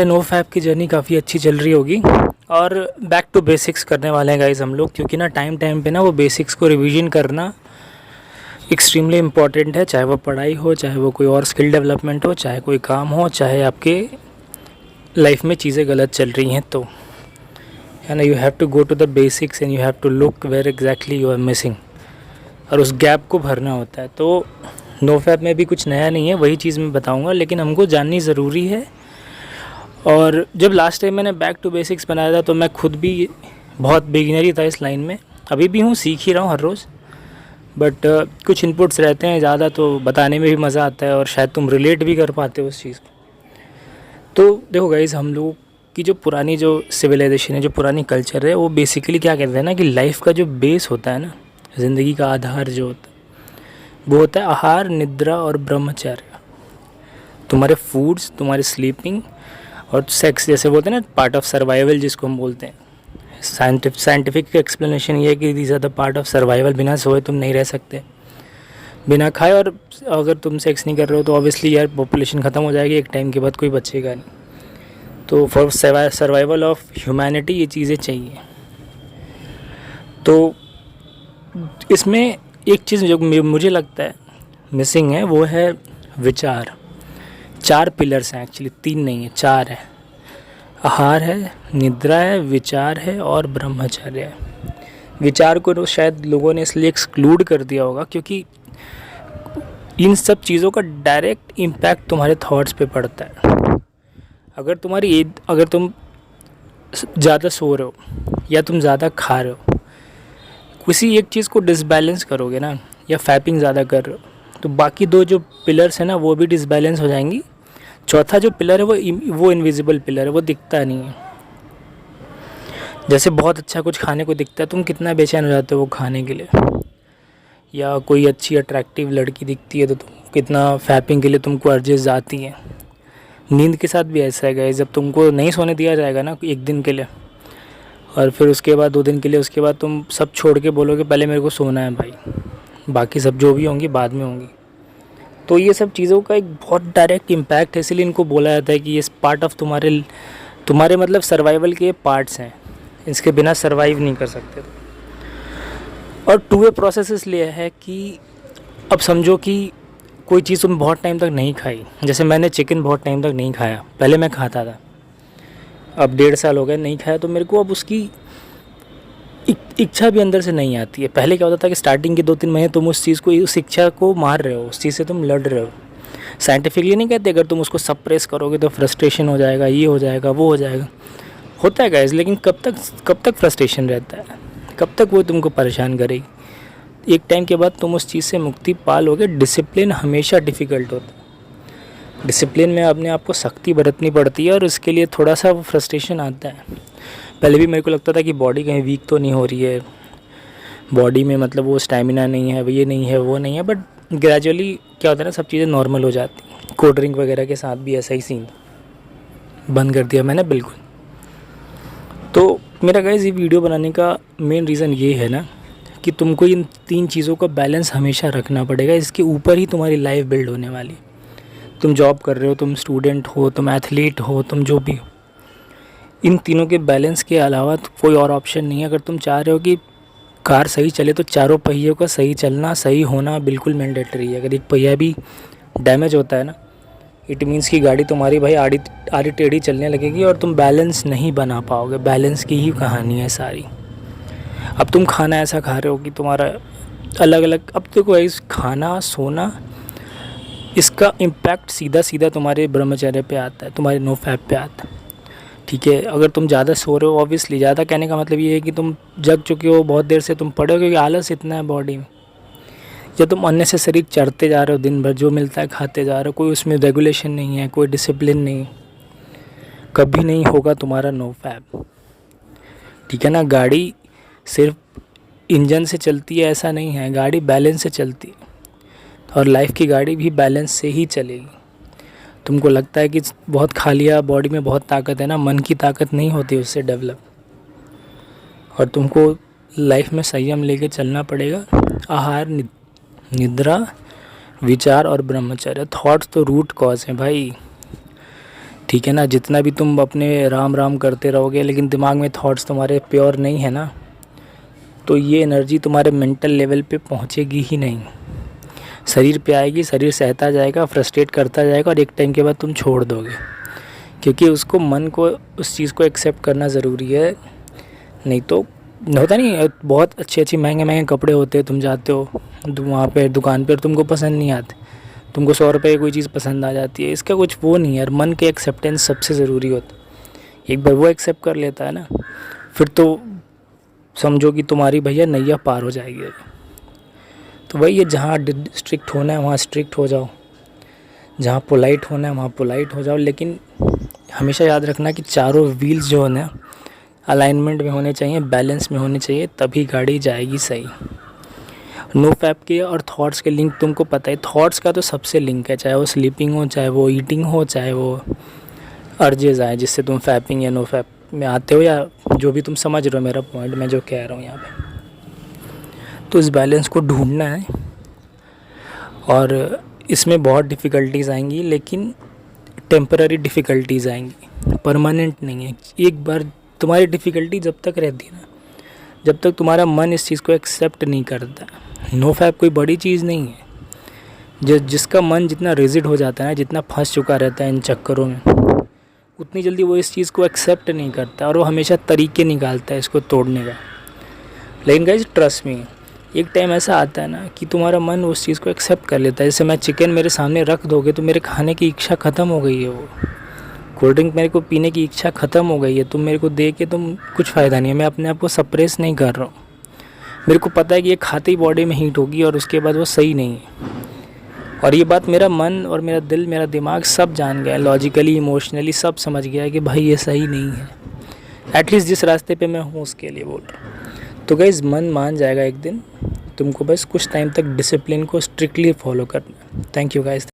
No fap की journey काफ़ी अच्छी चल रही होगी और बैक टू बेसिक्स करने वाले हैं गाइज हम लोग, क्योंकि ना टाइम टाइम पे ना वो बेसिक्स को रिवीजन करना एक्सट्रीमली इम्पॉर्टेंट है। चाहे वो पढ़ाई हो, चाहे वो कोई और स्किल डेवलपमेंट हो, चाहे कोई काम हो, चाहे आपके लाइफ में चीज़ें गलत चल रही हैं तो है ना। You have to go to the basics and you have to look where exactly you are missing, और उस गैप को भरना होता है। तो नो फैप में भी कुछ नया नहीं है, वही चीज़ मैं बताऊँगा, लेकिन हमको जाननी ज़रूरी है। और जब लास्ट टाइम मैंने बैक टू बेसिक्स बनाया था तो मैं खुद भी बहुत बिगिनरी था इस लाइन में, अभी भी हूँ, सीख ही रहा हूँ हर रोज़। बट कुछ इनपुट्स रहते हैं ज़्यादा, तो बताने में भी मज़ा आता है और शायद तुम रिलेट भी कर पाते हो उस चीज़ को। तो देखो गाइज़, हम लोग की जो पुरानी जो सिविलाइजेशन है, जो पुरानी कल्चर है, वो बेसिकली क्या कहते हैं ना कि लाइफ का जो बेस होता है ना, ज़िंदगी का आधार जो होता है वो होता है आहार, निद्रा और ब्रह्मचर्य। तुम्हारे फूड्स, तुम्हारी स्लीपिंग और सेक्स, जैसे बोलते हैं ना पार्ट ऑफ सर्वाइवल जिसको हम बोलते हैं। साइंटिफिक एक्सप्लेनेशन ये है कि these are the part of survival. बिना सोए तुम नहीं रह सकते, बिना खाए, और अगर तुम सेक्स नहीं कर रहे हो तो ऑब्वियसली यार पॉपुलेशन ख़त्म हो जाएगी, एक टाइम के बाद कोई बचेगा नहीं। तो फॉर सर्वाइवल ऑफ ह्यूमैनिटी ये चीज़ें चाहिए। तो इसमें एक चीज़ जो मुझे लगता है मिसिंग है वो है विचार। 4 पिलर्स हैं एक्चुअली, 3 नहीं है, 4 है। आहार है, निद्रा है, विचार है और ब्रह्मचर्य है। विचार को तो शायद लोगों ने इसलिए एक्सक्लूड कर दिया होगा क्योंकि इन सब चीज़ों का डायरेक्ट इम्पैक्ट तुम्हारे थॉट्स पे पड़ता है। अगर तुम ज़्यादा सो रहे हो या तुम ज़्यादा खा रहे हो, किसी एक चीज़ को डिसबैलेंस करोगे ना, या फैपिंग ज़्यादा कर रहे हो, तो बाकी 2 जो पिलर्स हैं ना वो भी डिसबैलेंस हो जाएंगी। चौथा जो पिलर है वो इनविजिबल पिलर है, वो दिखता नहीं है। जैसे बहुत अच्छा कुछ खाने को दिखता है, तुम कितना बेचैन हो जाते हो वो खाने के लिए, या कोई अच्छी अट्रैक्टिव लड़की दिखती है तो तुम कितना फैपिंग के लिए तुमको अर्जेस आती हैं। नींद के साथ भी ऐसा है गाइस, जब तुमको नहीं सोने दिया जाएगा ना एक दिन के लिए, और फिर उसके बाद 2 दिन के लिए, उसके बाद तुम सब छोड़ के बोलोगे पहले मेरे को सोना है भाई, बाकी सब जो भी होंगी बाद में होंगी। तो ये सब चीज़ों का एक बहुत डायरेक्ट इम्पैक्ट है, इसलिए इनको बोला जाता है कि ये पार्ट ऑफ तुम्हारे मतलब सर्वाइवल के पार्ट्स हैं, इसके बिना सर्वाइव नहीं कर सकते। और 2 वे प्रोसेस इसलिए है कि अब समझो कि कोई चीज़ तुम बहुत टाइम तक नहीं खाई, जैसे मैंने चिकन बहुत टाइम तक नहीं खाया, पहले मैं खाता था, अब 1.5 साल हो गए नहीं खाया, तो मेरे को अब उसकी इच्छा भी अंदर से नहीं आती है। पहले क्या होता था कि स्टार्टिंग के 2-3 महीने तुम उस चीज़ को, उस इच्छा को मार रहे हो, उस चीज़ से तुम लड़ रहे हो। साइंटिफिकली नहीं कहते अगर तुम उसको सप्रेस करोगे तो फ्रस्ट्रेशन हो जाएगा, ये हो जाएगा, वो हो जाएगा, होता है गाइस, लेकिन कब तक फ्रस्ट्रेशन रहता है, कब तक वो तुमको परेशान करेगी। एक टाइम के बाद तुम उस चीज़ से मुक्ति पा लोगे। डिसिप्लिन हमेशा डिफ़िकल्ट होता है, डिसिप्लिन में अपने आप को सख्ती बरतनी पड़ती है और इसके लिए थोड़ा सा फ्रस्ट्रेशन आता है। पहले भी मेरे को लगता था कि बॉडी कहीं वीक तो नहीं हो रही है, बॉडी में मतलब वो स्टैमिना नहीं है, ये नहीं है, वो नहीं है, बट ग्रेजुअली क्या होता है ना, सब चीज़ें नॉर्मल हो जाती। कोल्ड ड्रिंक वगैरह के साथ भी ऐसा ही सीन बंद कर दिया मैंने बिल्कुल। तो मेरा गाइस ये वीडियो बनाने का मेन रीज़न ये है ना कि तुमको इन 3 चीज़ों का बैलेंस हमेशा रखना पड़ेगा, इसके ऊपर ही तुम्हारी लाइफ बिल्ड होने वाली। तुम जॉब कर रहे हो, तुम स्टूडेंट हो, तुम एथलीट हो, तुम जो भी हो, इन तीनों के बैलेंस के अलावा तो कोई और ऑप्शन नहीं है। अगर तुम चाह रहे हो कि कार सही चले तो चारों पहियों का सही चलना, सही होना बिल्कुल मैंडेटरी है। अगर एक पहिया भी डैमेज होता है ना, इट मीन्स कि गाड़ी तुम्हारी भाई आड़ी टेढ़ी चलने लगेगी और तुम बैलेंस नहीं बना पाओगे। बैलेंस की ही कहानी है सारी। अब तुम खाना ऐसा खा रहे हो कि तुम्हारा अलग अलग, अब देखो इस खाना सोना, इसका इम्पैक्ट सीधा सीधा तुम्हारे ब्रह्मचर्य पे आता है, तुम्हारे नो फैप पे आता है। ठीक है, अगर तुम ज़्यादा सो रहे हो, ऑब्वियसली ज़्यादा कहने का मतलब ये है कि तुम जग चुके हो, बहुत देर से तुम पड़े हो, क्योंकि आलस इतना है बॉडी में, या तुम अननेसेसरी चढ़ते जा रहे हो, दिन भर जो मिलता है खाते जा रहे हो, कोई उसमें रेगुलेशन नहीं है, कोई डिसिप्लिन नहीं, कभी नहीं होगा तुम्हारा नो फैप। ठीक है ना। गाड़ी सिर्फ इंजन से चलती है ऐसा नहीं है, गाड़ी बैलेंस से चलती है, और लाइफ की गाड़ी भी बैलेंस से ही चलेगी। तुमको लगता है कि बहुत खा लिया, बॉडी में बहुत ताकत है ना, मन की ताकत नहीं होती उससे डेवलप, और तुमको लाइफ में संयम लेके चलना पड़ेगा। आहार, निद्रा, विचार और ब्रह्मचर्य। थॉट्स तो रूट कॉज हैं भाई। ठीक है ना। जितना भी तुम अपने राम राम करते रहोगे लेकिन दिमाग में थॉट्स तुम्हारे प्योर नहीं है ना, तो ये एनर्जी तुम्हारे मेंटल लेवल पे पहुंचेगी ही नहीं। शरीर पे आएगी, शरीर सहता जाएगा, फ्रस्ट्रेट करता जाएगा और एक टाइम के बाद तुम छोड़ दोगे, क्योंकि उसको मन को उस चीज़ को एक्सेप्ट करना ज़रूरी है। नहीं तो होता नहीं, बहुत अच्छे महंगे महंगे कपड़े होते हैं, तुम जाते हो वहाँ पे दुकान पर, तुमको पसंद नहीं आते, तुमको 100 रुपये की कोई चीज़ पसंद आ जाती है। इसका कुछ वो नहीं है यार, मन के एक्सेप्टेंस सबसे ज़रूरी होता है। एक बार वो एक्सेप्ट कर लेता है ना, फिर तो समझो कि तुम्हारी भैया नैया पार हो जाएगी। तो वही है, जहाँ स्ट्रिक्ट होना है वहाँ स्ट्रिक्ट हो जाओ, जहाँ पोलाइट होना है वहाँ पोलाइट हो जाओ, लेकिन हमेशा याद रखना कि चारों व्हील्स जो है ना अलाइनमेंट में होने चाहिए, बैलेंस में होने चाहिए, तभी गाड़ी जाएगी सही। नो फैप के और थॉट्स के लिंक तुमको पता है, थॉट्स का तो सबसे लिंक है, चाहे वो स्लीपिंग हो, चाहे वो ईटिंग हो, चाहे वो अर्जेज आए जिससे तुम फैपिंग या नो फैप में आते हो, या जो भी तुम समझ रहे हो मेरा पॉइंट मैं जो कह रहा हूँ यहाँ पे। तो इस बैलेंस को ढूंढना है और इसमें बहुत डिफ़िकल्टीज़ आएंगी, लेकिन टेम्पररी डिफ़िकल्टीज़ आएंगी, परमानेंट नहीं है। एक बार तुम्हारी डिफ़िकल्टी जब तक रहती है ना, जब तक तुम्हारा मन इस चीज़ को एक्सेप्ट नहीं करता। नो फैप कोई बड़ी चीज़ नहीं है। जिसका मन जितना रिजिड हो जाता है ना, जितना फंस चुका रहता है इन चक्करों में, उतनी जल्दी वो इस चीज़ को एक्सेप्ट नहीं करता और वो हमेशा तरीके निकालता है इसको तोड़ने का। लेकिन गाइस ट्रस्ट मी, एक टाइम ऐसा आता है ना कि तुम्हारा मन उस चीज़ को एक्सेप्ट कर लेता है। जैसे मैं चिकन मेरे सामने रख दोगे तो मेरे खाने की इच्छा ख़त्म हो गई है, वो कोल्ड ड्रिंक मेरे को पीने की इच्छा ख़त्म हो गई है, तुम मेरे को दे के तुम कुछ फ़ायदा नहीं है, मैं अपने आप को सप्रेस नहीं कर रहा हूँ। मेरे को पता है कि ये खाते ही बॉडी में हीट होगी और उसके बाद वो सही नहीं है। और ये बात मेरा मन और मेरा दिल, मेरा दिमाग सब जान गया है, लॉजिकली इमोशनली सब समझ गया है कि भाई ये सही नहीं है। एटलीस्ट जिस रास्ते पे मैं हूँ उसके लिए बोल रहा हूँ। तो गाइस मन मान जाएगा एक दिन, तुमको बस कुछ टाइम तक डिसिप्लिन को स्ट्रिक्टली फॉलो करना है। Thank you guys.